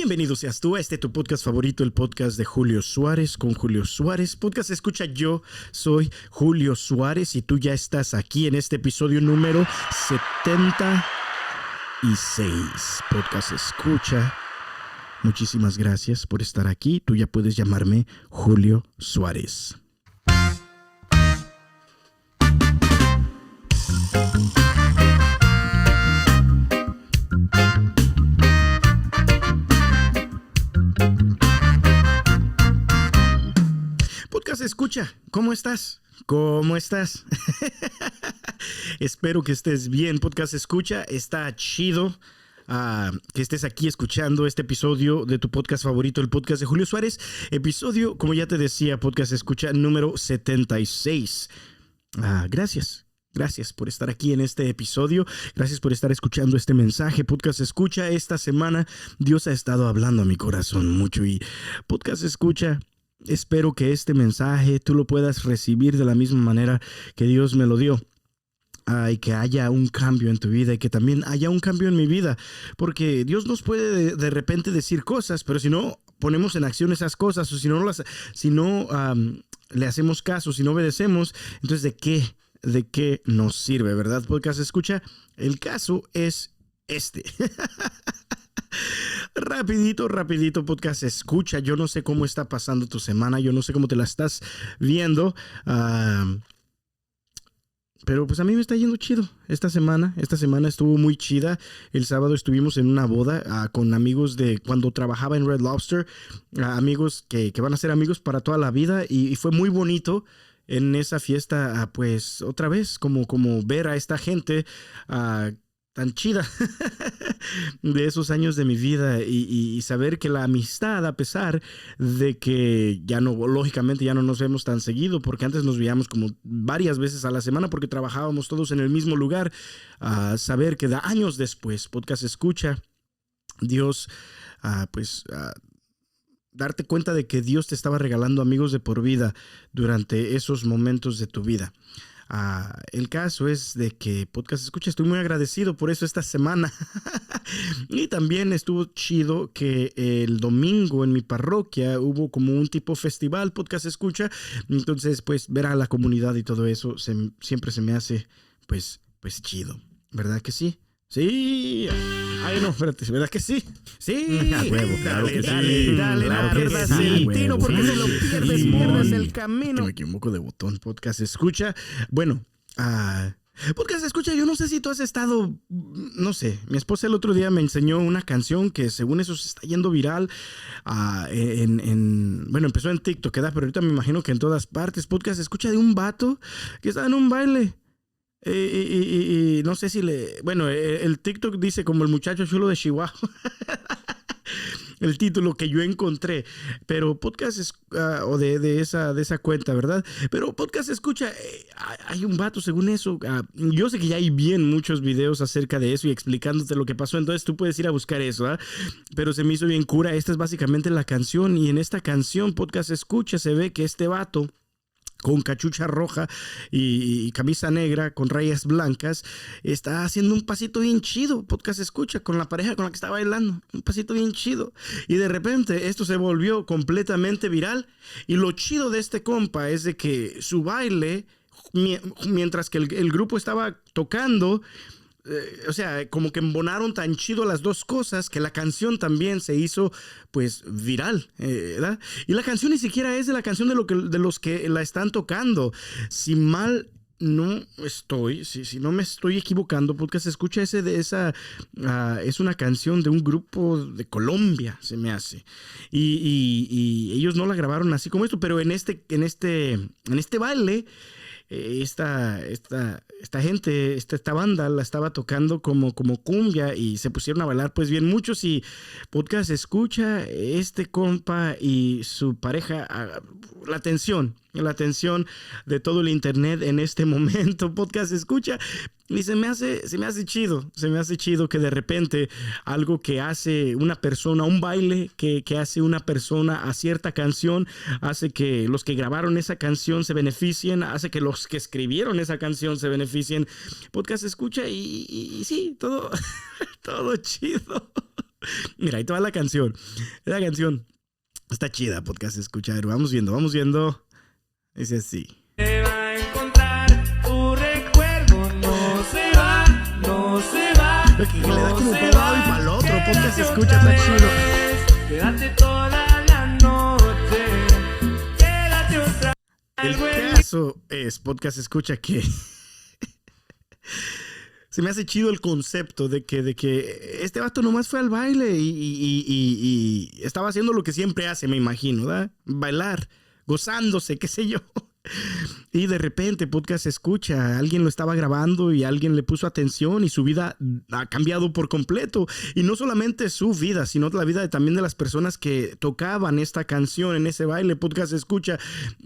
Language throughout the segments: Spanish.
Bienvenido seas tú a tu podcast favorito, el podcast de Julio Suárez con Julio Suárez. Podcast escucha, yo soy Julio Suárez y tú ya estás aquí en este episodio número 76. Podcast escucha. Muchísimas gracias por estar aquí. Tú ya puedes llamarme Julio Suárez. Podcast escucha, ¿cómo estás? ¿Cómo estás? Espero que estés bien. Podcast escucha, está chido que estés aquí escuchando este episodio de tu podcast favorito, el podcast de Julio Suárez. Episodio, como ya te decía, podcast escucha número 76. Gracias. Gracias por estar aquí en este episodio. Gracias por estar escuchando este mensaje. Podcast escucha, esta semana Dios ha estado hablando a mi corazón mucho y podcast escucha. Espero que este mensaje tú lo puedas recibir de la misma manera que Dios me lo dio. Y que haya un cambio en tu vida y que también haya un cambio en mi vida. Porque Dios nos puede de repente decir cosas, pero si no ponemos en acción esas cosas o si no le hacemos caso, si no obedecemos, entonces ¿de qué nos sirve, verdad? Podcast escucha, el caso es este. Rapidito, podcast escucha. Yo no sé cómo está pasando tu semana, yo no sé cómo te la estás viendo, pero pues a mí me está yendo chido esta semana estuvo muy chida. El sábado estuvimos en una boda con amigos de cuando trabajaba en Red Lobster, amigos que van a ser amigos para toda la vida y fue muy bonito en esa fiesta, pues otra vez como ver a esta gente tan chida de esos años de mi vida y saber que la amistad, a pesar de que lógicamente ya no nos vemos tan seguido, porque antes nos veíamos como varias veces a la semana porque trabajábamos todos en el mismo lugar, saber que años después, podcast escucha, Dios, darte cuenta de que Dios te estaba regalando amigos de por vida durante esos momentos de tu vida. El caso es de que podcast escucha, estoy muy agradecido por eso esta semana. Y también estuvo chido que el domingo en mi parroquia hubo como un tipo festival podcast escucha. Entonces pues ver a la comunidad y todo eso siempre se me hace pues chido, ¿verdad que sí? Sí. Ay, no, espérate, ¿verdad que sí? Sí. A huevo, claro que sí. Dale, claro que sí. El tiro porque se lo pierdes el camino. Que me equivoco de botón. Podcast escucha. Bueno, podcast escucha, yo no sé si tú has estado, no sé, mi esposa el otro día me enseñó una canción que según eso se está yendo viral, bueno, empezó en TikTok, pero ahorita me imagino que en todas partes. Podcast escucha de un vato que está en un baile. Y no sé si el TikTok dice como el muchacho chulo de Chihuahua. El título que yo encontré, pero podcast o de esa cuenta, ¿verdad? Pero podcast escucha, hay un vato según eso. Yo sé que ya hay bien muchos videos acerca de eso y explicándote lo que pasó, entonces tú puedes ir a buscar eso, pero se me hizo bien cura. Esta es básicamente la canción y en esta canción podcast escucha se ve que este vato con cachucha roja y camisa negra con rayas blancas, está haciendo un pasito bien chido. Podcast escucha con la pareja con la que está bailando. Un pasito bien chido. Y de repente esto se volvió completamente viral. Y lo chido de este compa es de que su baile, mientras que el grupo estaba tocando, como que embonaron tan chido las dos cosas que la canción también se hizo pues viral, ¿verdad? Y la canción ni siquiera es de la canción de los que la están tocando. Si mal no estoy, si no me estoy equivocando, podcast escucha es una canción de un grupo de Colombia, se me hace. Y ellos no la grabaron así como esto, pero en este baile, esta gente, esta banda la estaba tocando como cumbia y se pusieron a bailar pues bien muchos. Y podcast escucha este compa y su pareja, la atención de todo el internet en este momento. Podcast escucha y se me hace chido que de repente algo que hace una persona, un baile que hace una persona a cierta canción, hace que los que grabaron esa canción se beneficien, hace que los que escribieron esa canción se beneficien. Podcast escucha y sí, todo chido. Mira, ahí toda la canción. La canción está chida, podcast escucha. A ver, vamos viendo, vamos viendo. Dice así. Te va a encontrar, tu recuerdo no se va, no se va. Que le da no como se para un lado va. y para el otro. Podcast Quédate escucha, otra está chido. vez, quédate toda la noche. Quédate otra El vez. caso es, podcast escucha, que se me hace chido el concepto de que este vato nomás fue al baile y estaba haciendo lo que siempre hace, me imagino, ¿verdad? Bailar, gozándose, qué sé yo. Y de repente podcast escucha, alguien lo estaba grabando y alguien le puso atención y su vida ha cambiado por completo. Y no solamente su vida, sino la vida también de las personas que tocaban esta canción en ese baile. Podcast escucha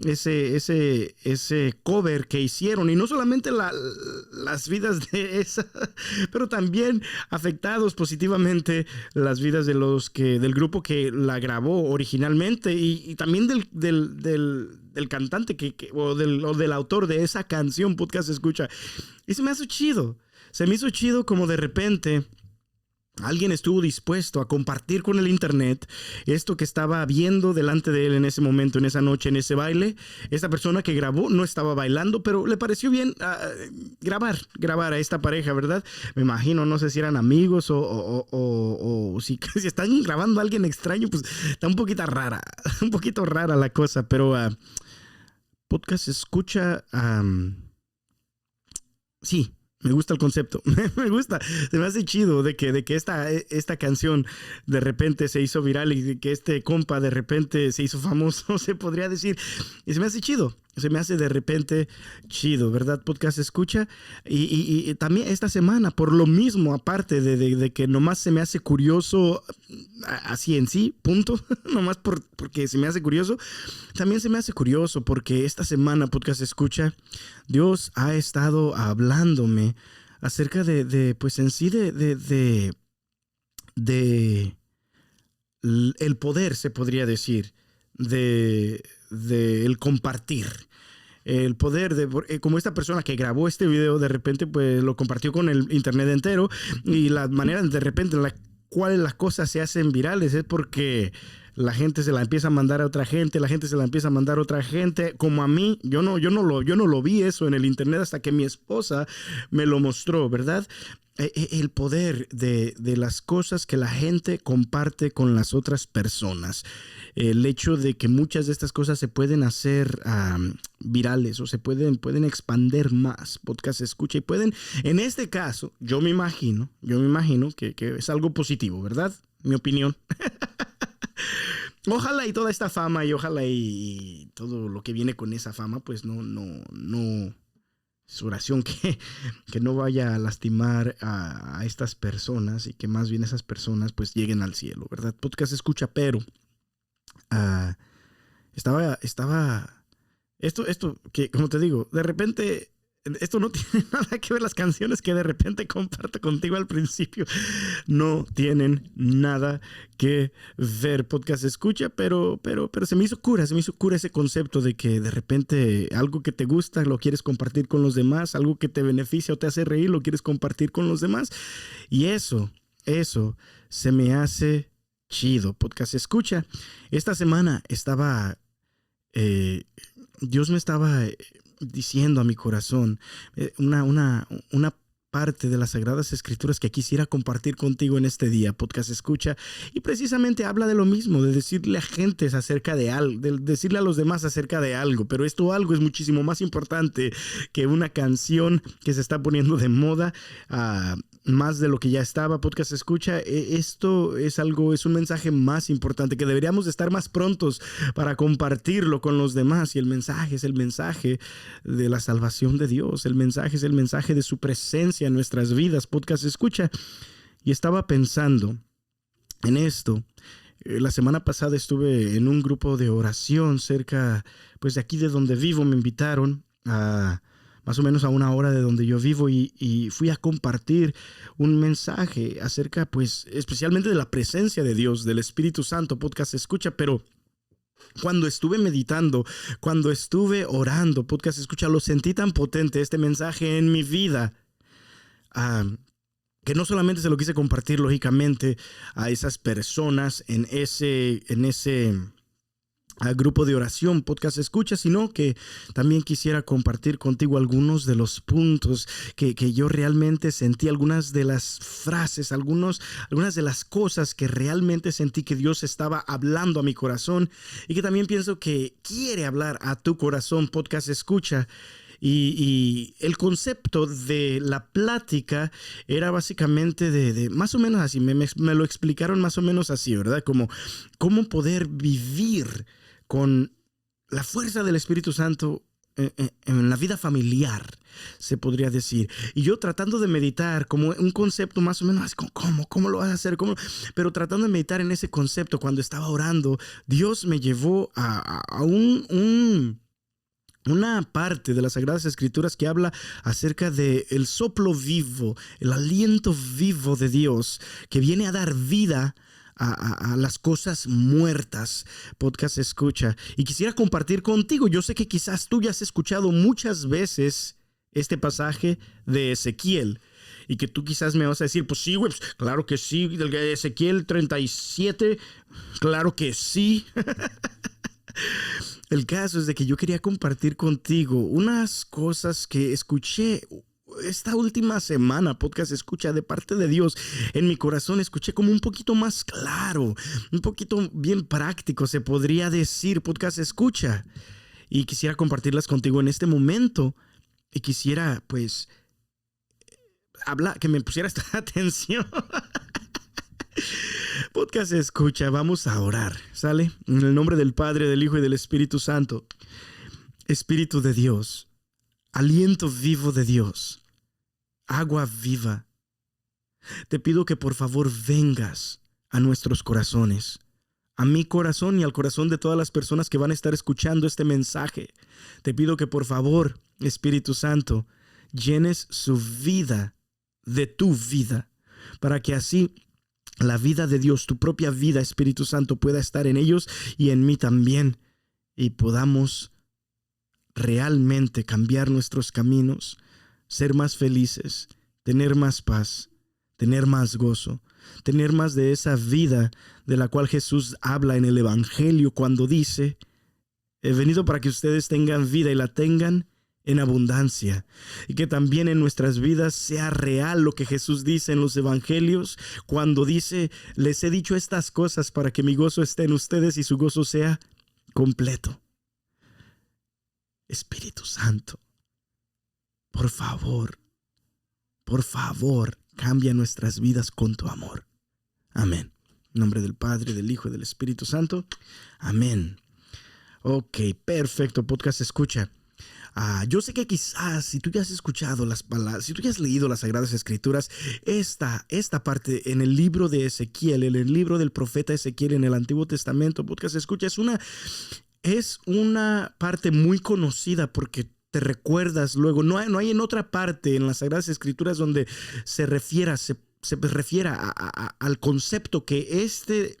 ese cover que hicieron. Y no solamente las vidas de esa, pero también afectados positivamente las vidas de del grupo que la grabó originalmente y también del cantante o del autor de esa canción. Podcast escucha. Y se me hizo chido. Se me hizo chido como de repente alguien estuvo dispuesto a compartir con el internet esto que estaba viendo delante de él en ese momento, en esa noche, en ese baile. Esta persona que grabó no estaba bailando, pero le pareció bien grabar a esta pareja, ¿verdad? Me imagino, no sé si eran amigos o si están grabando a alguien extraño, pues está un poquito rara la cosa, pero podcast escucha, sí. Me gusta el concepto, me gusta, se me hace chido de que esta canción de repente se hizo viral y de que este compa de repente se hizo famoso, se podría decir, y se me hace chido, se me hace de repente chido, ¿verdad? Podcast escucha, y también esta semana, por lo mismo, aparte de que nomás se me hace curioso, así en sí, punto, nomás porque se me hace curioso, también se me hace curioso porque esta semana, podcast escucha, Dios ha estado hablándome acerca pues en sí de el poder, se podría decir, de el compartir. El poder como esta persona que grabó este video de repente pues lo compartió con el internet entero, y la manera de repente en la cual las cosas se hacen virales es porque la gente se la empieza a mandar a otra gente, la gente se la empieza a mandar a otra gente, como a mí. Yo no lo vi eso en el internet hasta que mi esposa me lo mostró, ¿verdad? El poder de las cosas que la gente comparte con las otras personas. El hecho de que muchas de estas cosas se pueden hacer virales o se pueden expandir más. Podcast escucha y pueden, en este caso, yo me imagino que es algo positivo, ¿verdad? Mi opinión. Ojalá y toda esta fama y ojalá y todo lo que viene con esa fama, pues no es oración que no vaya a lastimar a estas personas y que más bien esas personas pues lleguen al cielo, ¿verdad? Podcast escucha, pero estaba esto que, como te digo, de repente esto no tiene nada que ver, las canciones que de repente comparto contigo al principio no tienen nada que ver, podcast escucha, pero se me hizo cura ese concepto de que de repente algo que te gusta lo quieres compartir con los demás, algo que te beneficia o te hace reír lo quieres compartir con los demás, y eso se me hace chido. Podcast escucha. Esta semana Dios me estaba diciendo a mi corazón una parte de las Sagradas Escrituras que quisiera compartir contigo en este día. Podcast escucha, y precisamente habla de lo mismo, de decirle a gentes acerca de algo, de decirle a los demás acerca de algo, pero esto algo es muchísimo más importante que una canción que se está poniendo de moda, más de lo que ya estaba. Podcast escucha, esto es un mensaje más importante que deberíamos estar más prontos para compartirlo con los demás, y el mensaje es el mensaje de la salvación de Dios, el mensaje es el mensaje de su presencia en nuestras vidas. Podcast escucha, y estaba pensando en esto. La semana pasada estuve en un grupo de oración cerca pues de aquí de donde vivo. Me invitaron más o menos a una hora de donde yo vivo, y fui a compartir un mensaje acerca pues especialmente de la presencia de Dios, del Espíritu Santo. Podcast escucha, pero cuando estuve meditando, cuando estuve orando, podcast escucha, lo sentí tan potente este mensaje en mi vida, que no solamente se lo quise compartir lógicamente a esas personas en ese grupo de oración, podcast escucha, sino que también quisiera compartir contigo algunos de los puntos que yo realmente sentí, algunas de las frases, algunas de las cosas que realmente sentí que Dios estaba hablando a mi corazón y que también pienso que quiere hablar a tu corazón, podcast escucha. Y el concepto de la plática era básicamente de más o menos así, me lo explicaron más o menos así, ¿verdad? Como cómo poder vivir con la fuerza del Espíritu Santo en la vida familiar, se podría decir. Y yo tratando de meditar como un concepto más o menos así, ¿cómo lo vas a hacer? Pero tratando de meditar en ese concepto cuando estaba orando, Dios me llevó a una parte de las Sagradas Escrituras que habla acerca de el soplo vivo, el aliento vivo de Dios que viene a dar vida a las cosas muertas. Podcast escucha. Y quisiera compartir contigo. Yo sé que quizás tú ya has escuchado muchas veces este pasaje de Ezequiel. Y que tú quizás me vas a decir, pues sí, güey, pues, claro que sí. Ezequiel 37, claro que sí. El caso es de que yo quería compartir contigo unas cosas que escuché esta última semana, podcast escucha, de parte de Dios. En mi corazón escuché como un poquito más claro, un poquito bien práctico, se podría decir, podcast escucha. Y quisiera compartirlas contigo en este momento. Y quisiera, pues, que me pusieras atención. Podcast escucha, vamos a orar, ¿sale? En el nombre del Padre, del Hijo y del Espíritu Santo. Espíritu de Dios, aliento vivo de Dios, agua viva. Te pido que por favor vengas a nuestros corazones, a mi corazón y al corazón de todas las personas que van a estar escuchando este mensaje. Te pido que por favor, Espíritu Santo, llenes su vida de tu vida, para que así la vida de Dios, tu propia vida, Espíritu Santo, pueda estar en ellos y en mí también, y podamos realmente cambiar nuestros caminos, ser más felices, tener más paz, tener más gozo, tener más de esa vida de la cual Jesús habla en el Evangelio cuando dice: he venido para que ustedes tengan vida y la tengan en abundancia, y que también en nuestras vidas sea real lo que Jesús dice en los evangelios cuando dice: les he dicho estas cosas para que mi gozo esté en ustedes y su gozo sea completo. Espíritu Santo, por favor, cambia nuestras vidas con tu amor. Amén. En nombre del Padre, del Hijo y del Espíritu Santo. Amén. Ok, perfecto, podcast escucha. Yo sé que quizás si tú ya has escuchado las palabras, si tú ya has leído las Sagradas Escrituras, esta parte en el libro de Ezequiel, en el libro del profeta Ezequiel en el Antiguo Testamento, podcast escucha, es una parte muy conocida porque te recuerdas luego. No hay en otra parte en las Sagradas Escrituras donde se refiera al concepto que este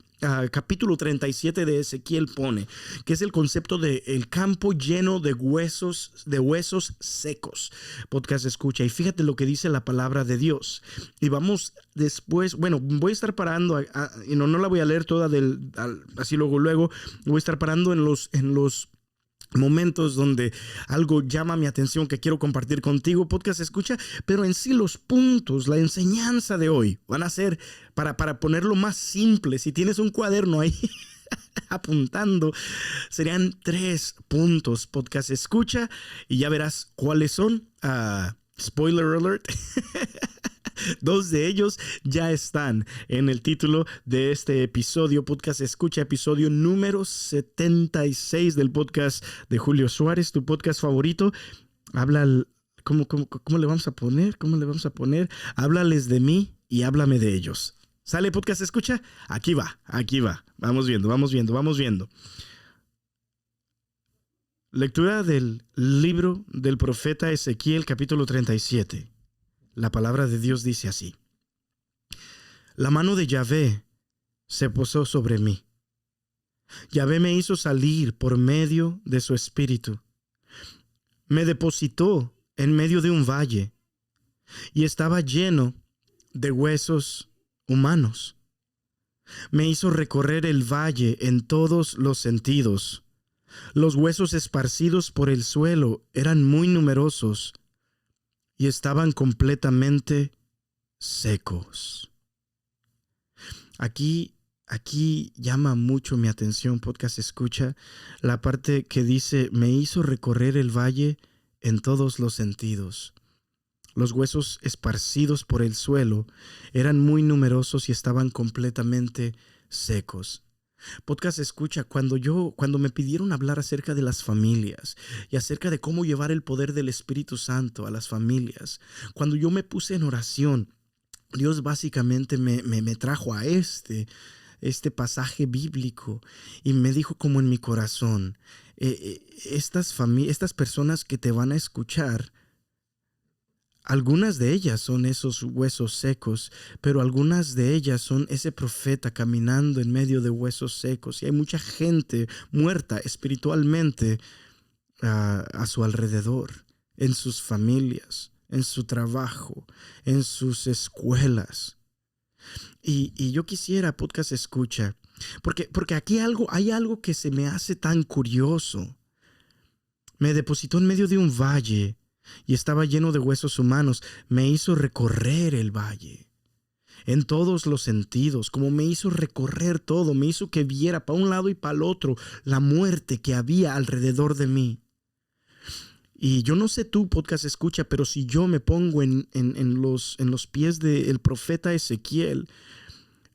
capítulo 37 de Ezequiel pone, que es el concepto de el campo lleno de huesos secos. Podcast escucha, y fíjate lo que dice la palabra de Dios. Y vamos después, bueno, voy a estar parando y no la voy a leer toda así luego voy a estar parando en los momentos donde algo llama mi atención que quiero compartir contigo, podcast escucha, pero en sí los puntos, la enseñanza de hoy van a ser, para ponerlo más simple, si tienes un cuaderno ahí apuntando, serían 3 puntos, podcast escucha, y ya verás cuáles son. Spoiler alert. 2 de ellos ya están en el título de este episodio, podcast escucha, episodio número 76 del podcast de Julio Suárez, tu podcast favorito. ¿Cómo le vamos a poner? Háblales de mí y háblame de ellos. ¿Sale, podcast escucha? Aquí va. Vamos viendo. Lectura del libro del profeta Ezequiel, capítulo 37. La palabra de Dios dice así: la mano de Yahvé se posó sobre mí. Yahvé me hizo salir por medio de su espíritu. Me depositó en medio de un valle y estaba lleno de huesos humanos. Me hizo recorrer el valle en todos los sentidos. Los huesos esparcidos por el suelo eran muy numerosos y estaban completamente secos. Aquí llama mucho mi atención, podcast escucha, la parte que dice, me hizo recorrer el valle en todos los sentidos. Los huesos esparcidos por el suelo eran muy numerosos y estaban completamente secos. Podcast escucha, cuando me pidieron hablar acerca de las familias y acerca de cómo llevar el poder del Espíritu Santo a las familias, cuando yo me puse en oración, Dios básicamente me trajo a este pasaje bíblico y me dijo como en mi corazón, estas personas que te van a escuchar, algunas de ellas son esos huesos secos, pero algunas de ellas son ese profeta caminando en medio de huesos secos. Y hay mucha gente muerta espiritualmente a su alrededor, en sus familias, en su trabajo, en sus escuelas. Y yo quisiera, podcast escucha, porque aquí hay algo que se me hace tan curioso. Me depositó en medio de un valle y estaba lleno de huesos humanos. Me hizo recorrer el valle en todos los sentidos, como me hizo recorrer todo. Me hizo que viera para un lado y para el otro la muerte que había alrededor de mí. Y yo no sé tú, podcast escucha, pero si yo me pongo en los pies del profeta Ezequiel,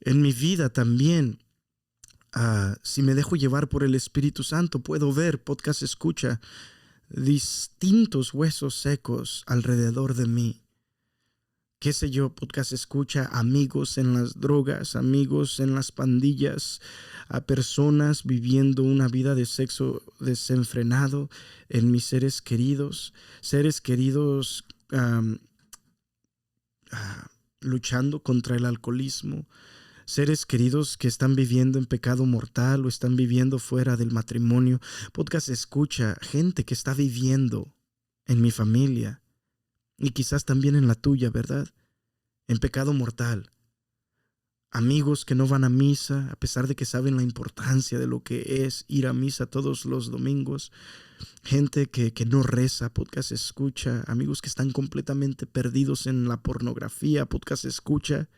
en mi vida también, si me dejo llevar por el Espíritu Santo, puedo ver, podcast escucha, distintos huesos secos alrededor de mí. Qué sé yo, podcast escucha, amigos en las drogas, amigos en las pandillas, a personas viviendo una vida de sexo desenfrenado, en mis seres queridos luchando contra el alcoholismo, seres queridos que están viviendo en pecado mortal o están viviendo fuera del matrimonio. Podcast escucha, gente que está viviendo en mi familia y quizás también en la tuya, ¿verdad? En pecado mortal. Amigos que no van a misa a pesar de que saben la importancia de lo que es ir a misa todos los domingos. Gente que no reza, podcast escucha. Amigos que están completamente perdidos en la pornografía, podcast escucha.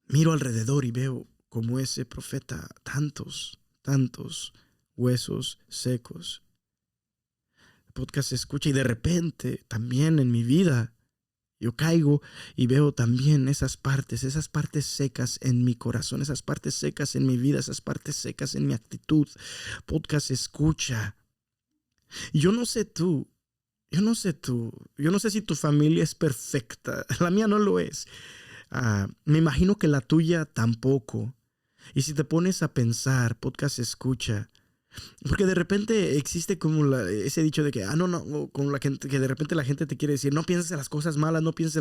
Miro alrededor y veo como ese profeta tantos huesos secos. Podcast escucha y de repente también en mi vida yo caigo y veo también esas partes secas en mi corazón, esas partes secas en mi vida, esas partes secas en mi actitud. Podcast escucha. Yo no sé si tu familia es perfecta. La mía no lo es. Me imagino que la tuya tampoco. Y si te pones a pensar, podcast escucha, porque de repente existe como ese dicho de que, con la gente, que de repente la gente te quiere decir, no pienses en las cosas malas, no pienses,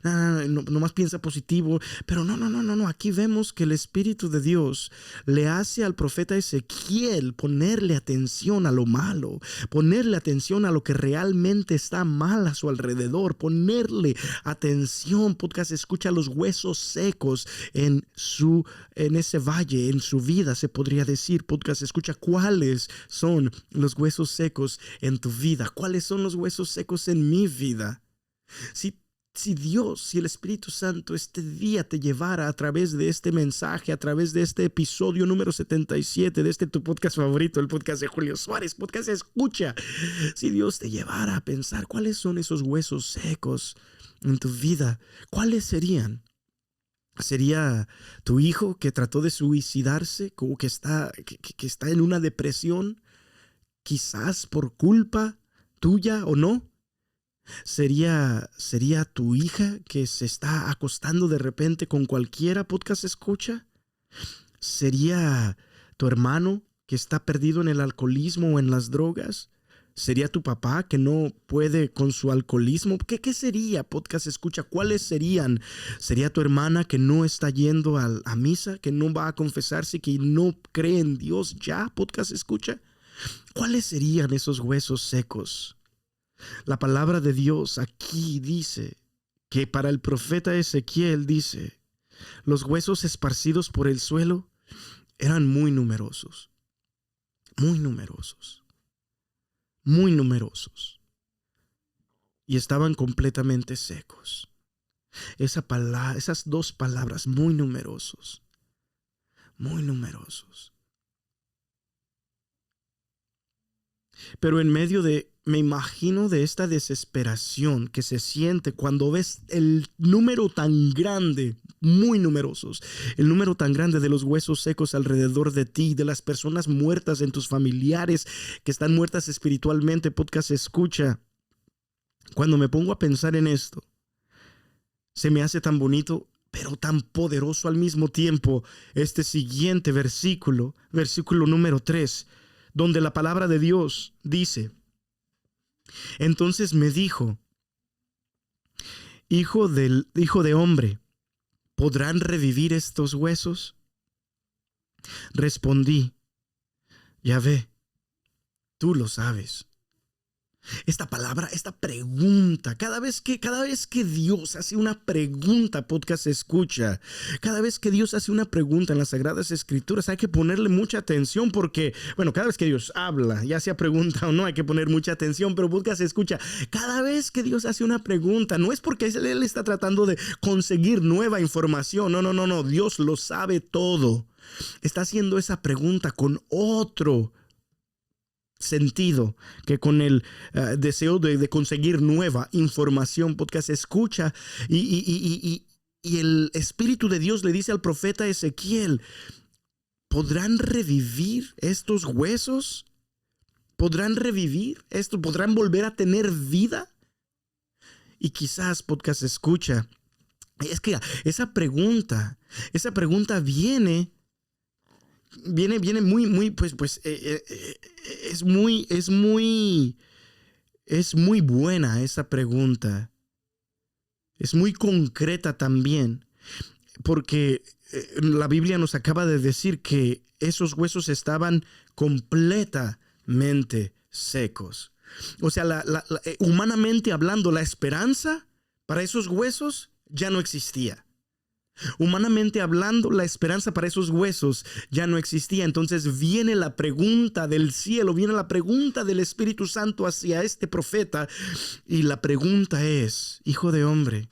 nomás piensa positivo. Pero no, aquí vemos que el Espíritu de Dios le hace al profeta Ezequiel ponerle atención a lo malo, ponerle atención a lo que realmente está mal a su alrededor, ponerle atención, podcast escucha, a los huesos secos en ese valle, en su vida, se podría decir. Podcast escucha, ¿cuáles son los huesos secos en tu vida? ¿Cuáles son los huesos secos en mi vida? Si el Espíritu Santo este día te llevara a través de este mensaje, a través de este episodio número 77 de tu podcast favorito, el podcast de Julio Suárez, podcast escucha, si Dios te llevara a pensar cuáles son esos huesos secos en tu vida, ¿cuáles serían? ¿Sería tu hijo que trató de suicidarse, como que está en una depresión, quizás por culpa tuya o no? ¿Sería tu hija que se está acostando de repente con cualquiera, podcast escucha? ¿Sería tu hermano que está perdido en el alcoholismo o en las drogas? ¿Sería tu papá que no puede con su alcoholismo? ¿Qué sería, podcast escucha? ¿Cuáles serían? ¿Sería tu hermana que no está yendo a misa, que no va a confesarse, que no cree en Dios ya, podcast escucha? ¿Cuáles serían esos huesos secos? La palabra de Dios aquí dice que para el profeta Ezequiel dice, los huesos esparcidos por el suelo eran muy numerosos, muy numerosos, muy numerosos, y estaban completamente secos. Esas dos palabras, muy numerosos, muy numerosos. Pero en medio me imagino de esta desesperación que se siente cuando ves el número tan grande, muy numerosos, el número tan grande de los huesos secos alrededor de ti, de las personas muertas en tus familiares que están muertas espiritualmente. Podcast escucha. Cuando me pongo a pensar en esto, se me hace tan bonito, pero tan poderoso al mismo tiempo, este siguiente versículo número 3, donde la palabra de Dios dice, entonces me dijo, hijo de hombre, ¿podrán revivir estos huesos? Respondí, Yahvé, tú lo sabes. Esta palabra, esta pregunta, cada vez que Dios hace una pregunta, podcast escucha, cada vez que Dios hace una pregunta en las Sagradas Escrituras, hay que ponerle mucha atención porque, bueno, cada vez que Dios habla, ya sea pregunta o no, hay que poner mucha atención, pero podcast escucha, cada vez que Dios hace una pregunta, no es porque Él está tratando de conseguir nueva información, no, Dios lo sabe todo. Está haciendo esa pregunta con otro sentido que con el deseo de conseguir nueva información. Podcast escucha y el Espíritu de Dios le dice al profeta Ezequiel, ¿podrán revivir estos huesos? ¿Podrán revivir esto? ¿Podrán volver a tener vida? Y quizás, podcast escucha, es que esa pregunta viene muy, es muy buena esa pregunta. Es muy concreta también, porque la Biblia nos acaba de decir que esos huesos estaban completamente secos. O sea, humanamente hablando, la esperanza para esos huesos ya no existía. Humanamente hablando, la esperanza para esos huesos ya no existía. Entonces viene la pregunta del cielo, viene la pregunta del Espíritu Santo hacia este profeta. Y la pregunta es, hijo de hombre,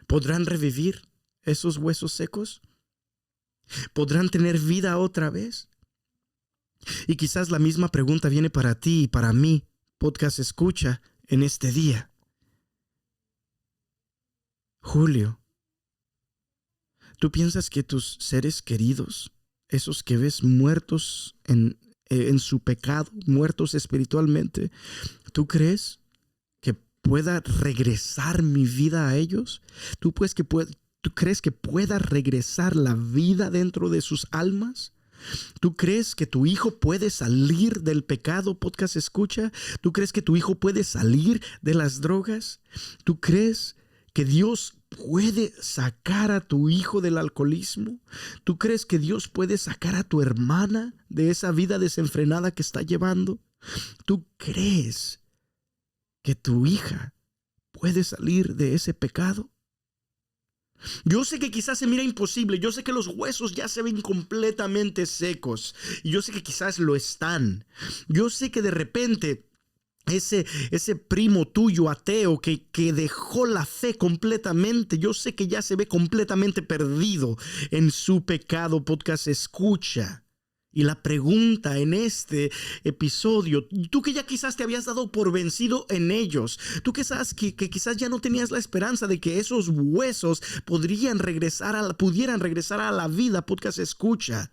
¿podrán revivir esos huesos secos? ¿Podrán tener vida otra vez? Y quizás la misma pregunta viene para ti y para mí, podcast escucha, en este día. Julio, ¿tú piensas que tus seres queridos, esos que ves muertos en su pecado, muertos espiritualmente, ¿tú crees que pueda regresar mi vida a ellos? ¿Tú crees que pueda regresar la vida dentro de sus almas? ¿Tú crees que tu hijo puede salir del pecado, podcast escucha? ¿Tú crees que tu hijo puede salir de las drogas? ¿Tú crees que Dios puede sacar a tu hijo del alcoholismo? ¿Tú crees que Dios puede sacar a tu hermana de esa vida desenfrenada que está llevando? ¿Tú crees que tu hija puede salir de ese pecado? Yo sé que quizás se mira imposible, yo sé que los huesos ya se ven completamente secos y yo sé que quizás lo están. Yo sé que de repente ese primo tuyo ateo que dejó la fe completamente, yo sé que ya se ve completamente perdido en su pecado, podcast escucha. Y la pregunta en este episodio, tú que ya quizás te habías dado por vencido en ellos, tú que sabes que quizás ya no tenías la esperanza de que esos huesos pudieran regresar a la vida, podcast escucha.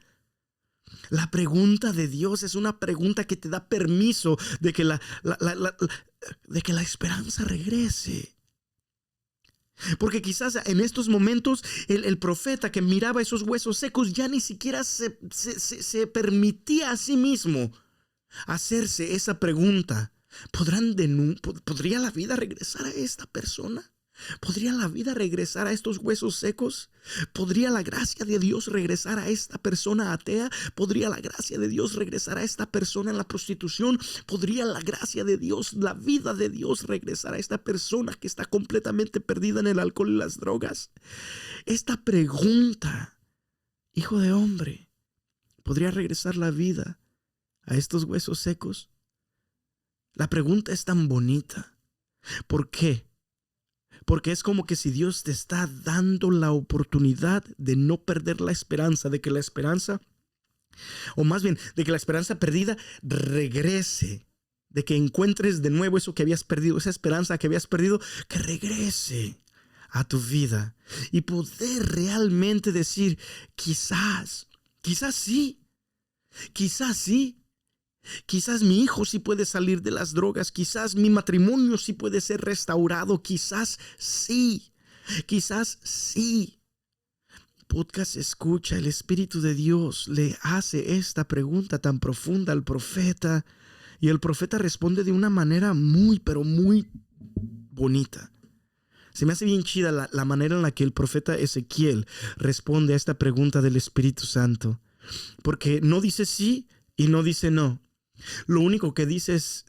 La pregunta de Dios es una pregunta que te da permiso de que la esperanza regrese. Porque quizás en estos momentos el profeta que miraba esos huesos secos ya ni siquiera se permitía a sí mismo hacerse esa pregunta. ¿Podría la vida regresar a esta persona? ¿Podría la vida regresar a estos huesos secos? ¿Podría la gracia de Dios regresar a esta persona atea? ¿Podría la gracia de Dios regresar a esta persona en la prostitución? ¿Podría la gracia de Dios, la vida de Dios regresar a esta persona que está completamente perdida en el alcohol y las drogas? Esta pregunta, hijo de hombre, ¿podría regresar la vida a estos huesos secos? La pregunta es tan bonita. ¿Por qué? Porque es como que si Dios te está dando la oportunidad de no perder la esperanza, de que la esperanza, o más bien, de que la esperanza perdida regrese, de que encuentres de nuevo eso que habías perdido, esa esperanza que habías perdido, que regrese a tu vida y poder realmente decir, quizás sí, quizás sí. Quizás mi hijo sí puede salir de las drogas, quizás mi matrimonio sí puede ser restaurado, quizás sí. Podcast escucha, el Espíritu de Dios le hace esta pregunta tan profunda al profeta y el profeta responde de una manera muy, pero muy bonita. Se me hace bien chida la manera en la que el profeta Ezequiel responde a esta pregunta del Espíritu Santo, porque no dice sí y no dice no. Lo único que dice es,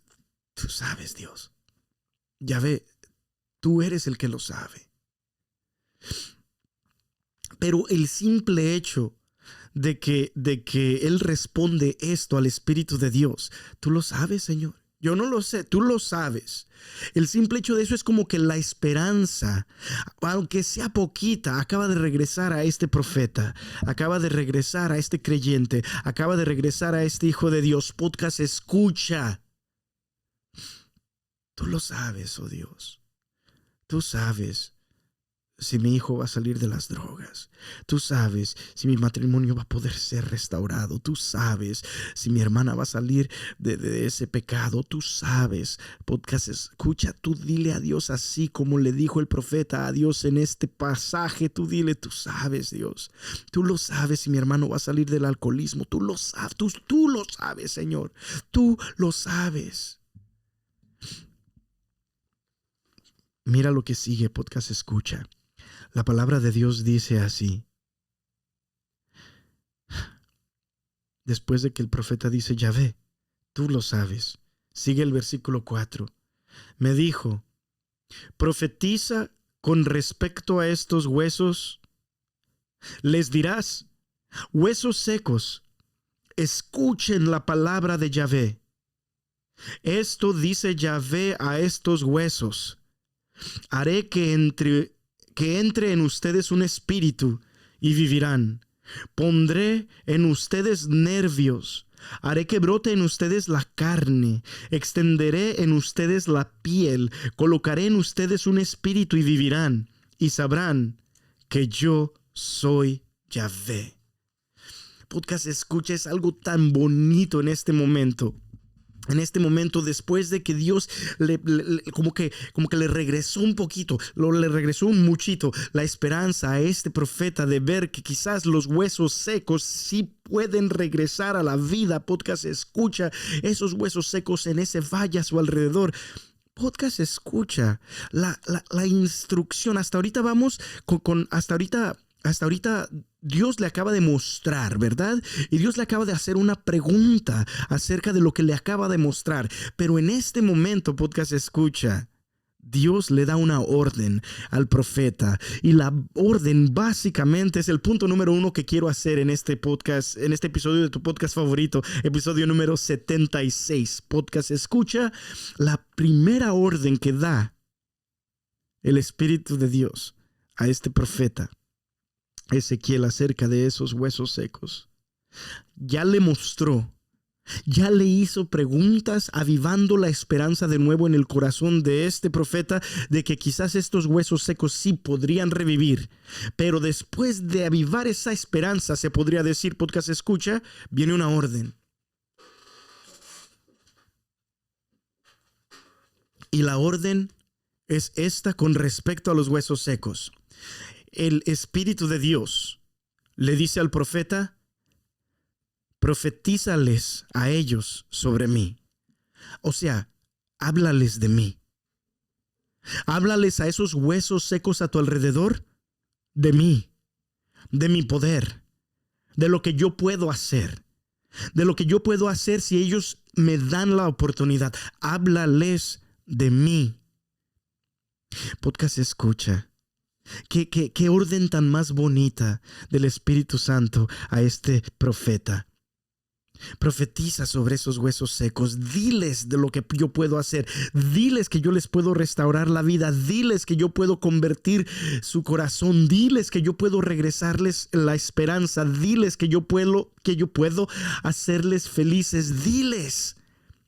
tú sabes, Dios. Yahvé, tú eres el que lo sabe. Pero el simple hecho de que Él responde esto al Espíritu de Dios, tú lo sabes, Señor. Yo no lo sé, tú lo sabes. El simple hecho de eso es como que la esperanza, aunque sea poquita, acaba de regresar a este profeta, acaba de regresar a este creyente, acaba de regresar a este hijo de Dios. Podcast escucha. Tú lo sabes, oh Dios. Tú sabes si mi hijo va a salir de las drogas. Tú sabes si mi matrimonio va a poder ser restaurado. Tú sabes si mi hermana va a salir de ese pecado. Tú sabes. Podcast escucha. Tú dile a Dios así como le dijo el profeta a Dios en este pasaje. Tú dile, tú sabes, Dios. Tú lo sabes si mi hermano va a salir del alcoholismo. Tú lo sabes. Tú lo sabes, Señor. Tú lo sabes. Mira lo que sigue. Podcast escucha. La palabra de Dios dice así. Después de que el profeta dice, Yahvé, tú lo sabes. Sigue el versículo 4. Me dijo, profetiza con respecto a estos huesos. Les dirás, huesos secos, escuchen la palabra de Yahvé. Esto dice Yahvé a estos huesos. Haré que entre en ustedes un espíritu y vivirán. Pondré en ustedes nervios. Haré que brote en ustedes la carne. Extenderé en ustedes la piel. Colocaré en ustedes un espíritu y vivirán. Y sabrán que yo soy Yahvé. Podcast escucha, es algo tan bonito en este momento. En este momento, después de que Dios como que le regresó un poquito, le regresó un muchito la esperanza a este profeta de ver que quizás los huesos secos sí pueden regresar a la vida. Podcast escucha, esos huesos secos en ese valle a su alrededor. Podcast escucha la instrucción. Hasta ahorita vamos hasta ahorita Dios le acaba de mostrar, ¿verdad? Y Dios le acaba de hacer una pregunta acerca de lo que le acaba de mostrar. Pero en este momento, podcast escucha, Dios le da una orden al profeta. Y la orden básicamente es el punto número 1 que quiero hacer en este podcast, en este episodio de tu podcast favorito, episodio número 76. Podcast escucha, la primera orden que da el Espíritu de Dios a este profeta Ezequiel acerca de esos huesos secos. Ya le mostró, ya le hizo preguntas, avivando la esperanza de nuevo en el corazón de este profeta de que quizás estos huesos secos sí podrían revivir. Pero después de avivar esa esperanza, se podría decir, podcast escucha, viene una orden. Y la orden es esta con respecto a los huesos secos. El Espíritu de Dios le dice al profeta, profetízales a ellos sobre mí. O sea, háblales de mí. Háblales a esos huesos secos a tu alrededor de mí, de mi poder, de lo que yo puedo hacer, de lo que yo puedo hacer si ellos me dan la oportunidad. Háblales de mí. Podcast escucha. ¿Qué orden tan más bonita del Espíritu Santo a este profeta? Profetiza sobre esos huesos secos. Diles de lo que yo puedo hacer. Diles que yo les puedo restaurar la vida. Diles que yo puedo convertir su corazón. Diles que yo puedo regresarles la esperanza. Diles que yo puedo hacerles felices. Diles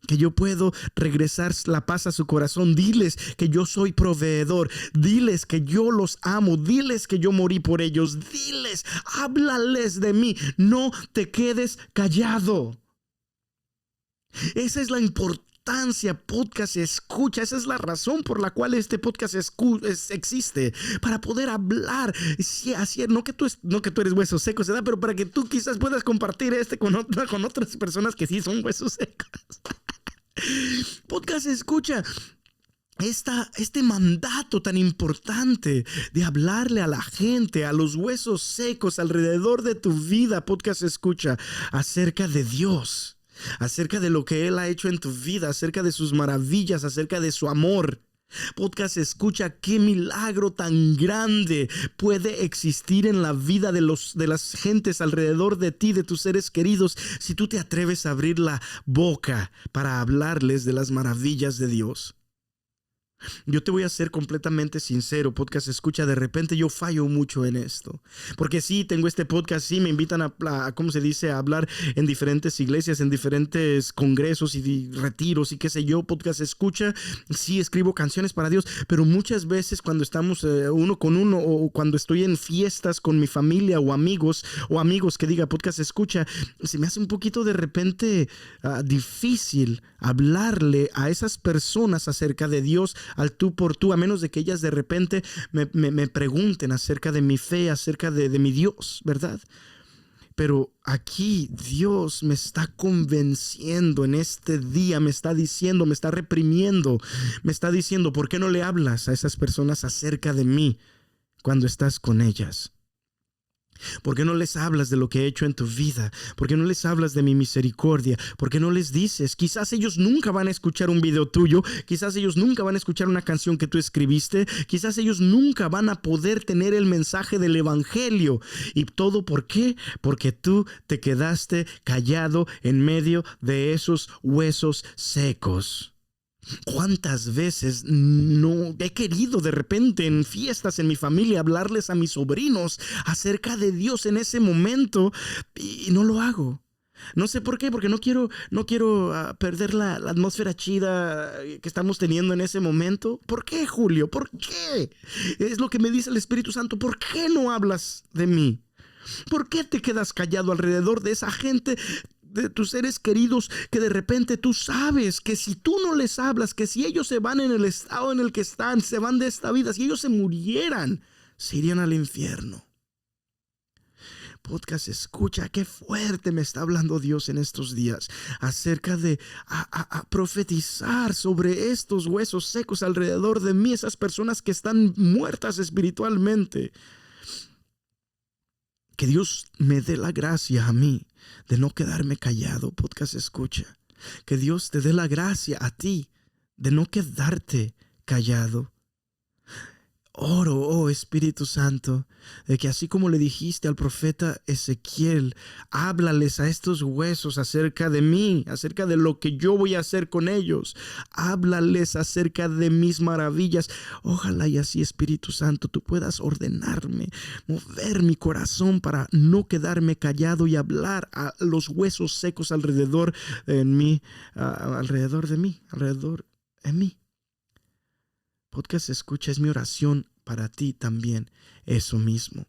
que yo puedo regresar la paz a su corazón. Diles que yo soy proveedor. Diles que yo los amo. Diles que yo morí por ellos. Diles, háblales de mí. No te quedes callado. Esa es la importancia. Podcast escucha. Esa es la razón por la cual este podcast existe. Para poder hablar. Sí, así, no que tú eres huesos secos, ¿verdad? Pero para que tú quizás puedas compartir con otras personas que sí son huesos secos. Podcast escucha. Este mandato tan importante de hablarle a la gente, a los huesos secos alrededor de tu vida. Podcast escucha acerca de Dios, acerca de lo que Él ha hecho en tu vida, acerca de sus maravillas, acerca de su amor. Podcast escucha qué milagro tan grande puede existir en la vida de las gentes alrededor de ti, de tus seres queridos, si tú te atreves a abrir la boca para hablarles de las maravillas de Dios. Yo te voy a ser completamente sincero, podcast escucha, de repente yo fallo mucho en esto, porque sí, tengo este podcast, sí, me invitan a ¿cómo se dice?, a hablar en diferentes iglesias, en diferentes congresos y retiros y qué sé yo. Podcast escucha, sí, escribo canciones para Dios, pero muchas veces cuando estamos uno con uno, o cuando estoy en fiestas con mi familia o amigos que diga podcast escucha, se me hace un poquito de repente difícil hablarle a esas personas acerca de Dios al tú por tú, a menos de que ellas de repente me pregunten acerca de mi fe, acerca de mi Dios, ¿verdad? Pero aquí Dios me está convenciendo en este día, me está diciendo, me está reprimiendo, me está diciendo, ¿por qué no le hablas a esas personas acerca de mí cuando estás con ellas? ¿Por qué no les hablas de lo que he hecho en tu vida? ¿Por qué no les hablas de mi misericordia? ¿Por qué no les dices? Quizás ellos nunca van a escuchar un video tuyo. Quizás ellos nunca van a escuchar una canción que tú escribiste. Quizás ellos nunca van a poder tener el mensaje del evangelio. ¿Y todo por qué? Porque tú te quedaste callado en medio de esos huesos secos. ¿Cuántas veces no he querido de repente en fiestas en mi familia hablarles a mis sobrinos acerca de Dios en ese momento y no lo hago? No sé por qué, porque no quiero perder la atmósfera chida que estamos teniendo en ese momento. ¿Por qué, Julio? ¿Por qué? Es lo que me dice el Espíritu Santo. ¿Por qué no hablas de mí? ¿Por qué te quedas callado alrededor de esa gente, de tus seres queridos, que de repente tú sabes que si tú no les hablas, que si ellos se van en el estado en el que están, se van de esta vida, si ellos se murieran, se irían al infierno? Podcast escucha, qué fuerte me está hablando Dios en estos días acerca de a profetizar sobre estos huesos secos alrededor de mí, esas personas que están muertas espiritualmente. Que Dios me dé la gracia a mí de no quedarme callado, podcast escucha. Que Dios te dé la gracia a ti de no quedarte callado. Oro, oh Espíritu Santo, de que así como le dijiste al profeta Ezequiel, háblales a estos huesos acerca de mí, acerca de lo que yo voy a hacer con ellos. Háblales acerca de mis maravillas. Ojalá y así, Espíritu Santo, tú puedas ordenarme, mover mi corazón para no quedarme callado y hablar a los huesos secos alrededor de mí. Podcast escucha, es mi oración para ti también, eso mismo.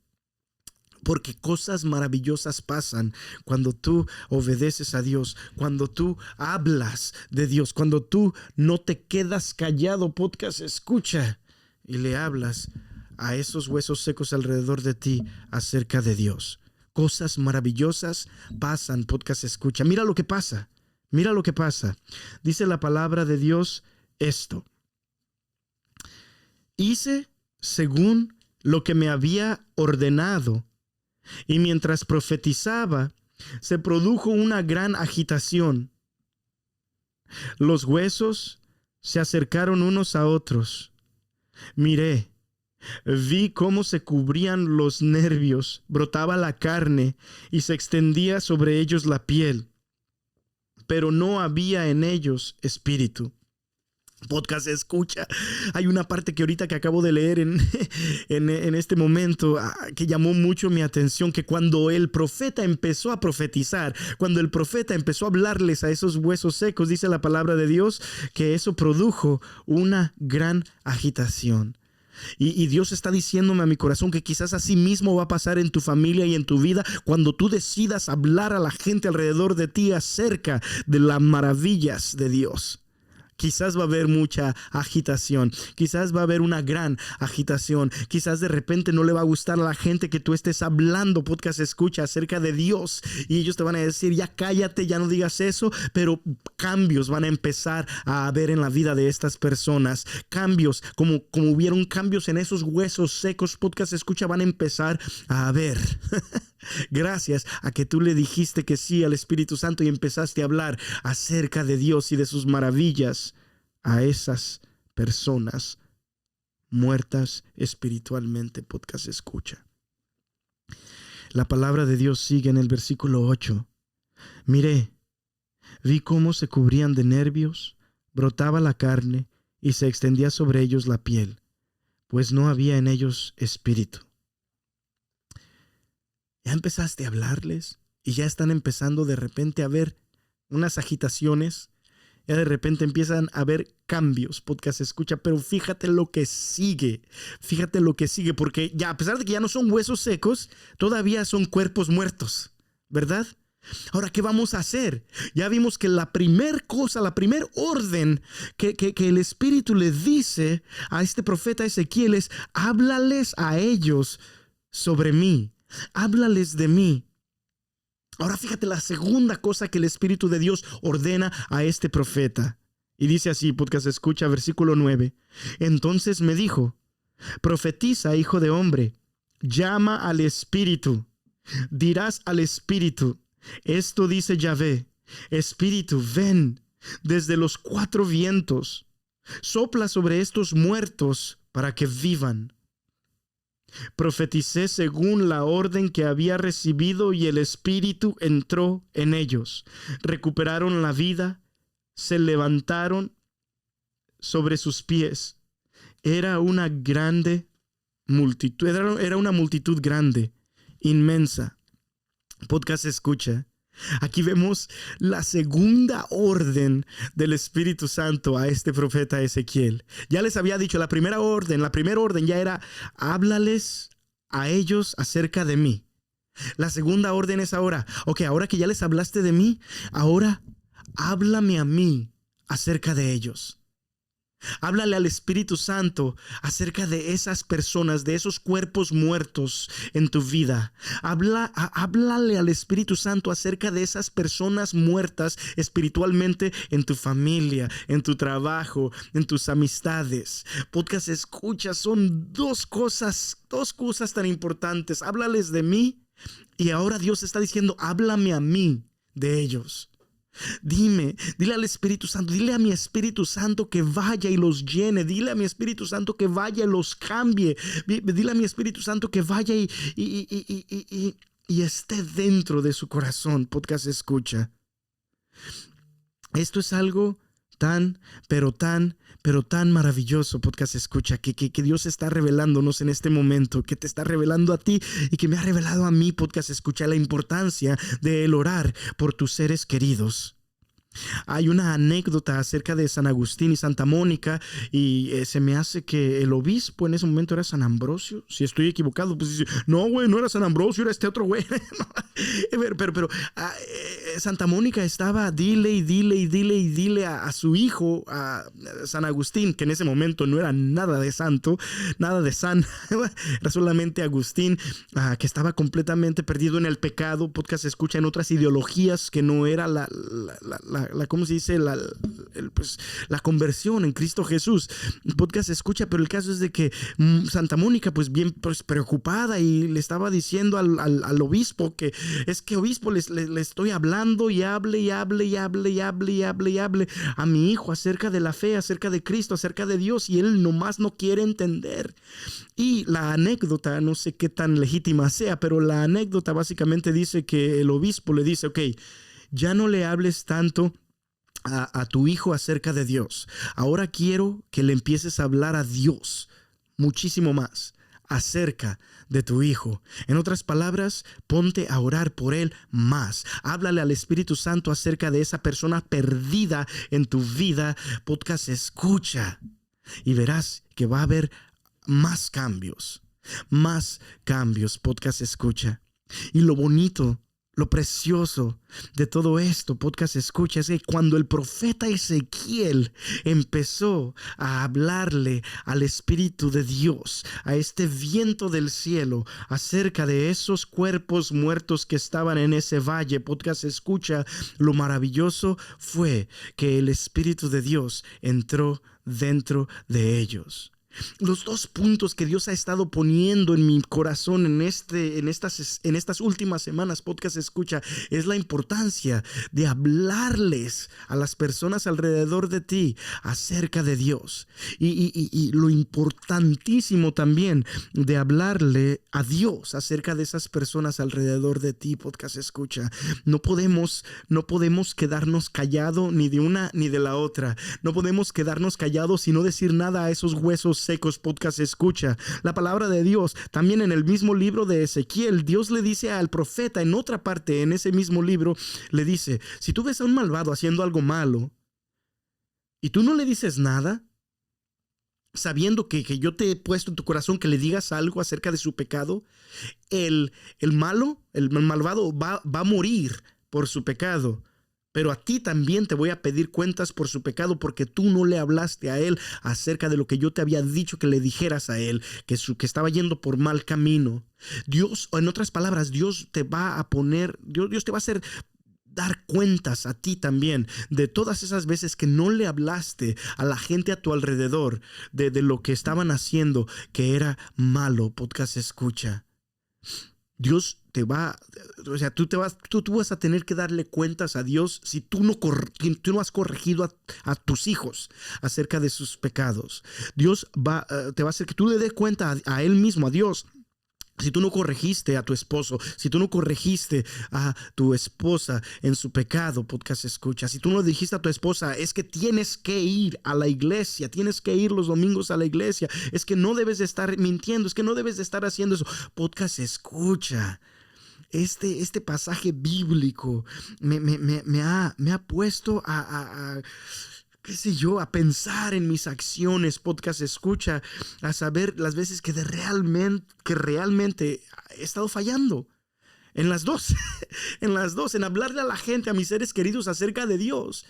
Porque cosas maravillosas pasan cuando tú obedeces a Dios, cuando tú hablas de Dios, cuando tú no te quedas callado, podcast escucha, y le hablas a esos huesos secos alrededor de ti acerca de Dios. Cosas maravillosas pasan, podcast escucha. Mira lo que pasa. Dice la palabra de Dios esto. hice según lo que me había ordenado, y mientras profetizaba, se produjo una gran agitación. Los huesos se acercaron unos a otros. Miré, vi cómo se cubrían los nervios, brotaba la carne y se extendía sobre ellos la piel, pero no había en ellos espíritu. Podcast escucha. Hay una parte que ahorita que acabo de leer en este momento que llamó mucho mi atención, que cuando el profeta empezó a profetizar, cuando el profeta empezó a hablarles a esos huesos secos, dice la palabra de Dios, que eso produjo una gran agitación. Y Dios está diciéndome a mi corazón que quizás así mismo va a pasar en tu familia y en tu vida cuando tú decidas hablar a la gente alrededor de ti acerca de las maravillas de Dios. Quizás va a haber mucha agitación, quizás va a haber una gran agitación, quizás de repente no le va a gustar a la gente que tú estés hablando, podcast escucha, acerca de Dios, y ellos te van a decir, ya cállate, ya no digas eso, pero cambios van a empezar a haber en la vida de estas personas, cambios, como hubieron cambios en esos huesos secos, podcast escucha, van a empezar a haber. Gracias a que tú le dijiste que sí al Espíritu Santo y empezaste a hablar acerca de Dios y de sus maravillas a esas personas muertas espiritualmente, podcast escucha. La palabra de Dios sigue en el versículo 8. Miré, vi cómo se cubrían de nervios, brotaba la carne y se extendía sobre ellos la piel, pues no había en ellos espíritu. Ya empezaste a hablarles y ya están empezando de repente a ver unas agitaciones. Ya de repente empiezan a haber cambios, podcast escucha, pero fíjate lo que sigue, porque ya a pesar de que ya no son huesos secos, todavía son cuerpos muertos, ¿verdad? Ahora, ¿qué vamos a hacer? Ya vimos que la primer cosa, la primer orden que el Espíritu le dice a este profeta Ezequiel es: háblales a ellos sobre mí. Háblales de mí. Ahora fíjate la segunda cosa que el Espíritu de Dios ordena a este profeta. Y dice así, podcast escucha, versículo 9. Entonces me dijo: profetiza, hijo de hombre, llama al Espíritu. Dirás al Espíritu: esto dice Yahvé, Espíritu, ven desde los 4 vientos. Sopla sobre estos muertos para que vivan. Profeticé según la orden que había recibido y el Espíritu entró en ellos. Recuperaron la vida, se levantaron sobre sus pies. Era una grande multitud, era una multitud grande, inmensa. Podcast escucha. Aquí vemos la segunda orden del Espíritu Santo a este profeta Ezequiel. Ya les había dicho, la primera orden ya era: háblales a ellos acerca de mí. La segunda orden es ahora: ahora que ya les hablaste de mí, ahora háblame a mí acerca de ellos. Háblale al Espíritu Santo acerca de esas personas, de esos cuerpos muertos en tu vida. Háblale al Espíritu Santo acerca de esas personas muertas espiritualmente en tu familia, en tu trabajo, en tus amistades. Podcast escucha, son dos cosas tan importantes. Háblales de mí y ahora Dios está diciendo: háblame a mí de ellos. Dile al Espíritu Santo, dile a mi Espíritu Santo que vaya y los llene, dile a mi Espíritu Santo que vaya y los cambie, dile a mi Espíritu Santo que vaya y esté dentro de su corazón. Podcast escucha. Esto es algo tan maravilloso, podcast escucha, que Dios está revelándonos en este momento, que te está revelando a ti y que me ha revelado a mí, podcast escucha, la importancia de el orar por tus seres queridos. Hay una anécdota acerca de San Agustín y Santa Mónica y se me hace que el obispo en ese momento era San Ambrosio. Si estoy equivocado, pues dice: no, güey, no era San Ambrosio, era este otro güey. pero Santa Mónica estaba dile a su hijo, a San Agustín, que en ese momento no era nada de santo, nada de san, era solamente Agustín, que estaba completamente perdido en el pecado. Podcast escucha, en otras ideologías que no era ¿cómo se dice? Pues, la conversión en Cristo Jesús. Podcast escucha, pero el caso es de que Santa Mónica, pues bien pues, preocupada, y le estaba diciendo al obispo que es que obispo, le estoy hablando y hable a mi hijo acerca de la fe, acerca de Cristo, acerca de Dios, y él nomás no quiere entender. Y la anécdota, no sé qué tan legítima sea, pero la anécdota básicamente dice que el obispo le dice, ok, ya no le hables tanto a tu hijo acerca de Dios. Ahora quiero que le empieces a hablar a Dios muchísimo más acerca de tu hijo. En otras palabras, ponte a orar por él más. Háblale al Espíritu Santo acerca de esa persona perdida en tu vida. Podcast escucha y verás que va a haber más cambios. Podcast escucha. Y lo bonito, lo precioso de todo esto, podcast escucha, es que cuando el profeta Ezequiel empezó a hablarle al Espíritu de Dios, a este viento del cielo, acerca de esos cuerpos muertos que estaban en ese valle, podcast escucha, lo maravilloso fue que el Espíritu de Dios entró dentro de ellos. Los dos puntos que Dios ha estado poniendo en mi corazón en estas últimas semanas, podcast escucha, es la importancia de hablarles a las personas alrededor de ti acerca de Dios, y lo importantísimo también de hablarle a Dios acerca de esas personas alrededor de ti. Podcast escucha, no podemos quedarnos callados ni de una ni de la otra. No podemos quedarnos callados y no decir nada a esos huesos secos. Podcast escucha, la palabra de Dios también en el mismo libro de Ezequiel, Dios le dice al profeta en otra parte, en ese mismo libro, le dice, si tú ves a un malvado haciendo algo malo y tú no le dices nada, sabiendo que yo te he puesto en tu corazón que le digas algo acerca de su pecado, el malvado va a morir por su pecado. Pero a ti también te voy a pedir cuentas por su pecado, porque tú no le hablaste a él acerca de lo que yo te había dicho que le dijeras a él, que estaba yendo por mal camino. Dios, o en otras palabras, Dios te va a hacer dar cuentas a ti también de todas esas veces que no le hablaste a la gente a tu alrededor de lo que estaban haciendo que era malo. Podcast escucha. Dios tú vas a tener que darle cuentas a Dios si tú no has corregido a tus hijos acerca de sus pecados. Dios te va a hacer que tú le des cuenta a Él mismo, a Dios. Si tú no corregiste a tu esposo, si tú no corregiste a tu esposa en su pecado, podcast escucha. Si tú no dijiste a tu esposa, es que tienes que ir a la iglesia, tienes que ir los domingos a la iglesia, es que no debes de estar mintiendo, es que no debes de estar haciendo eso. Podcast escucha. Este pasaje bíblico me ha puesto qué sé yo, a pensar en mis acciones. Podcast escucha, a saber las veces que realmente he estado fallando. En las dos, en hablarle a la gente, a mis seres queridos acerca de Dios,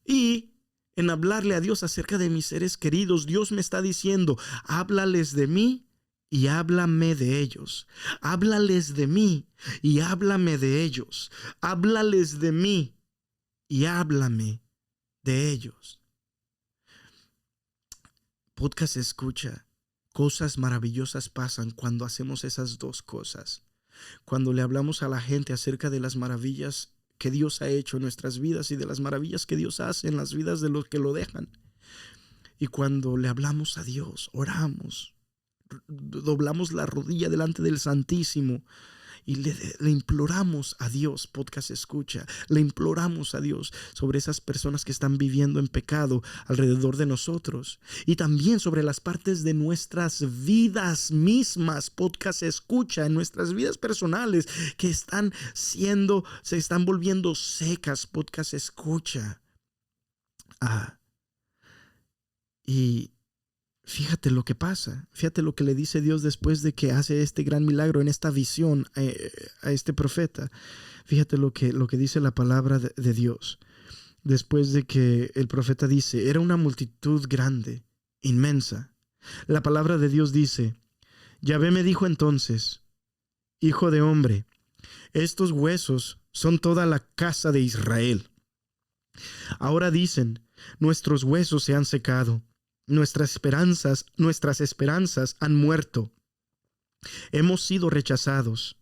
y en hablarle a Dios acerca de mis seres queridos. Dios me está diciendo, háblales de mí y háblame de ellos. Háblales de mí y háblame de ellos. Háblales de mí y háblame de ellos. Podcast escucha, cosas maravillosas pasan cuando hacemos esas dos cosas. Cuando le hablamos a la gente acerca de las maravillas que Dios ha hecho en nuestras vidas y de las maravillas que Dios hace en las vidas de los que lo dejan. Y cuando le hablamos a Dios, oramos, doblamos la rodilla delante del Santísimo y le imploramos a Dios. Podcast escucha, le imploramos a Dios sobre esas personas que están viviendo en pecado alrededor de nosotros, y también sobre las partes de nuestras vidas mismas. Podcast escucha, en nuestras vidas personales que se están volviendo secas. Podcast escucha. Y fíjate lo que pasa. Fíjate lo que le dice Dios después de que hace este gran milagro en esta visión a este profeta. Fíjate lo que dice la palabra de Dios. Después de que el profeta dice, era una multitud grande, inmensa. La palabra de Dios dice, Yahvé me dijo entonces, hijo de hombre, estos huesos son toda la casa de Israel. Ahora dicen, nuestros huesos se han secado, nuestras esperanzas han muerto. Hemos sido rechazados.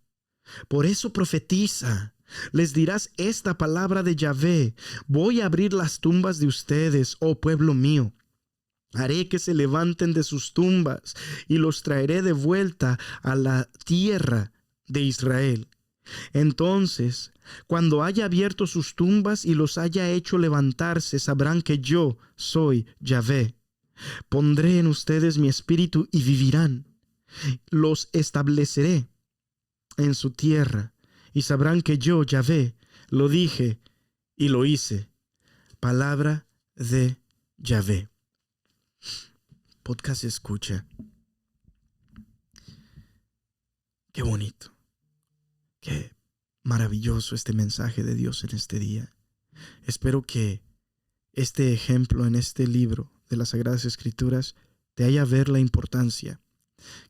Por eso profetiza. Les dirás esta palabra de Yahvé: voy a abrir las tumbas de ustedes, oh pueblo mío. Haré que se levanten de sus tumbas y los traeré de vuelta a la tierra de Israel. Entonces, cuando haya abierto sus tumbas y los haya hecho levantarse, sabrán que yo soy Yahvé. Pondré en ustedes mi espíritu y vivirán. Los estableceré en su tierra y sabrán que yo, Yahvé, lo dije y lo hice. Palabra de Yahvé. Podcast escucha. Qué bonito. Qué maravilloso este mensaje de Dios en este día. Espero que este ejemplo en este libro de las Sagradas Escrituras te haga ver la importancia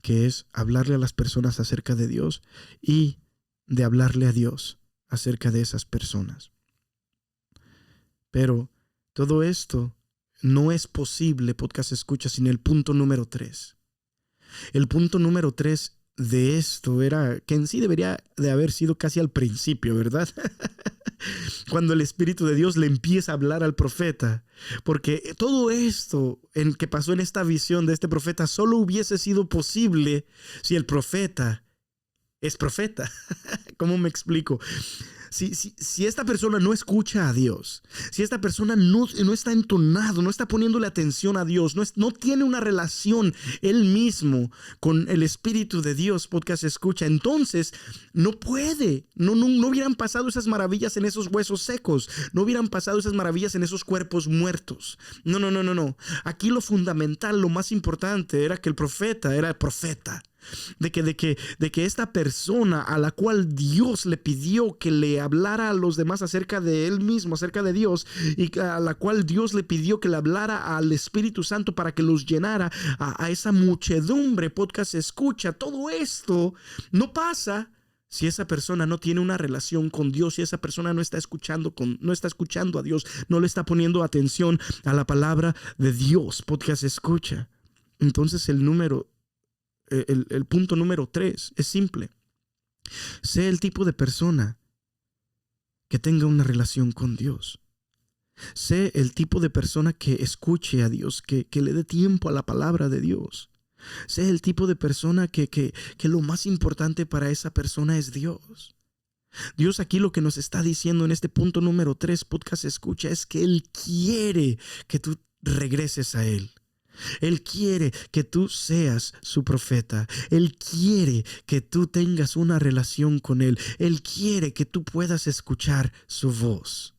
que es hablarle a las personas acerca de Dios y de hablarle a Dios acerca de esas personas. Pero todo esto no es posible, podcast escucha, sin el punto número 3. El punto número 3 de esto era que en sí debería de haber sido casi al principio, ¿verdad? Cuando el Espíritu de Dios le empieza a hablar al profeta, porque todo esto en que pasó en esta visión de este profeta solo hubiese sido posible si el profeta es profeta. ¿Cómo me explico? Si esta persona no escucha a Dios, si esta persona no está entonado, no está poniéndole atención a Dios, no tiene una relación él mismo con el Espíritu de Dios, podcast escucha, entonces no puede, no hubieran pasado esas maravillas en esos huesos secos, no hubieran pasado esas maravillas en esos cuerpos muertos. No. Aquí lo fundamental, lo más importante era que el profeta era profeta. De que esta persona a la cual Dios le pidió que le hablara a los demás acerca de él mismo, acerca de Dios, y a la cual Dios le pidió que le hablara al Espíritu Santo para que los llenara a esa muchedumbre, podcast escucha, todo esto no pasa si esa persona no tiene una relación con Dios, si esa persona no está escuchando a Dios, no le está poniendo atención a la palabra de Dios, podcast escucha. Entonces el punto número 3 es simple. Sé el tipo de persona que tenga una relación con Dios. Sé el tipo de persona que escuche a Dios, que le dé tiempo a la palabra de Dios. Sé el tipo de persona que lo más importante para esa persona es Dios. Dios aquí lo que nos está diciendo en este punto número 3, podcast escucha, es que Él quiere que tú regreses a Él. Él quiere que tú seas su profeta. Él quiere que tú tengas una relación con Él. Él quiere que tú puedas escuchar su voz.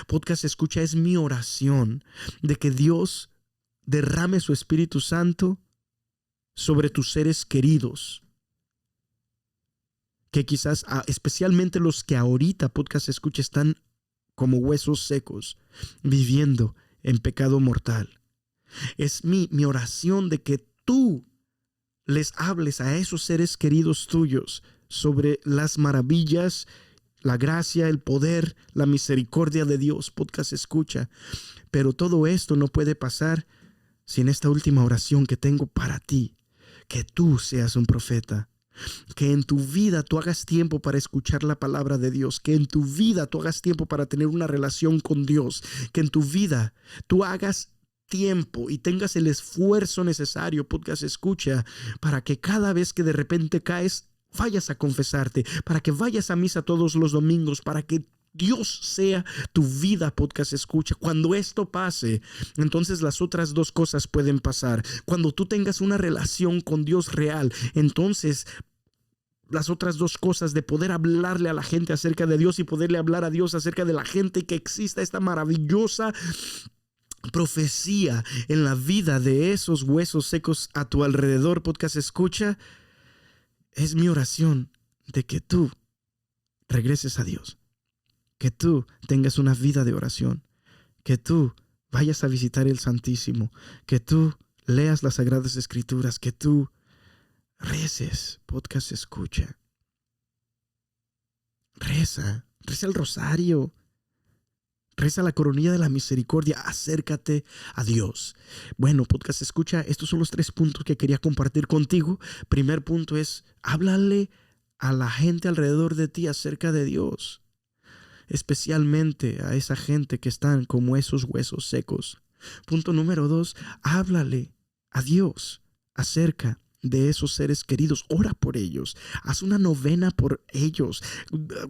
Podcast escucha, es mi oración de que Dios derrame su Espíritu Santo sobre tus seres queridos. Que quizás, especialmente los que ahorita, podcast escucha, están como huesos secos, viviendo en pecado mortal. Es mi oración de que tú les hables a esos seres queridos tuyos sobre las maravillas, la gracia, el poder, la misericordia de Dios, podcast escucha. Pero todo esto no puede pasar sin esta última oración que tengo para ti, que tú seas un profeta. Que en tu vida tú hagas tiempo para escuchar la palabra de Dios, que en tu vida tú hagas tiempo para tener una relación con Dios, que en tu vida tú hagas tiempo y tengas el esfuerzo necesario, podcast escucha, para que cada vez que de repente caes, vayas a confesarte, para que vayas a misa todos los domingos, para que Dios sea tu vida, podcast escucha. Cuando esto pase, entonces las otras dos cosas pueden pasar. Cuando tú tengas una relación con Dios real, entonces las otras dos cosas de poder hablarle a la gente acerca de Dios y poderle hablar a Dios acerca de la gente, que exista esta maravillosa profecía en la vida de esos huesos secos a tu alrededor, podcast escucha, es mi oración de que tú regreses a Dios, que tú tengas una vida de oración, que tú vayas a visitar el Santísimo, que tú leas las Sagradas Escrituras, que tú reces, podcast escucha. Reza el rosario. Reza la coronilla de la misericordia. Acércate a Dios. Bueno, podcast escucha, estos son los 3 puntos que quería compartir contigo. Primer punto es, háblale a la gente alrededor de ti acerca de Dios. Especialmente a esa gente que están como esos huesos secos. Punto número 2, háblale a Dios acerca de esos seres queridos. Ora por ellos. Haz una novena por ellos.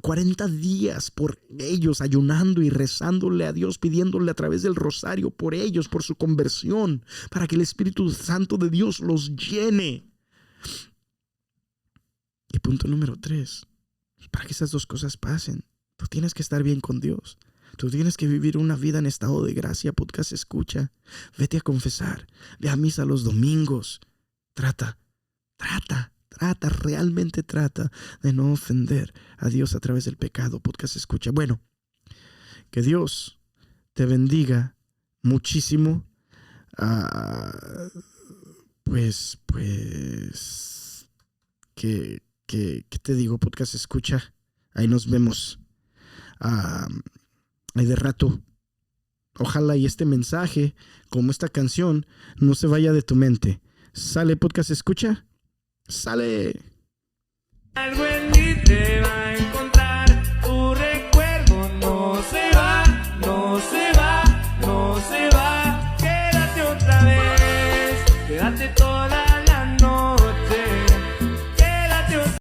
40 días por ellos, ayunando y rezándole a Dios, pidiéndole a través del rosario por ellos, por su conversión, para que el Espíritu Santo de Dios los llene. Y punto número 3, para que esas 2 cosas pasen, tú tienes que estar bien con Dios. Tú tienes que vivir una vida en estado de gracia, podcast escucha. Vete a confesar. Ve a misa los domingos. Realmente trata de no ofender a Dios a través del pecado, podcast escucha. Bueno, que Dios te bendiga muchísimo. ¿Qué te digo, podcast escucha? Ahí nos vemos. Ahí de rato. Ojalá y este mensaje, como esta canción, no se vaya de tu mente. Sale, podcast escucha. Sale. Algo en mí te va a encontrar, tu recuerdo no se va, no se va, no se va. Quédate otra vez, quédate todo.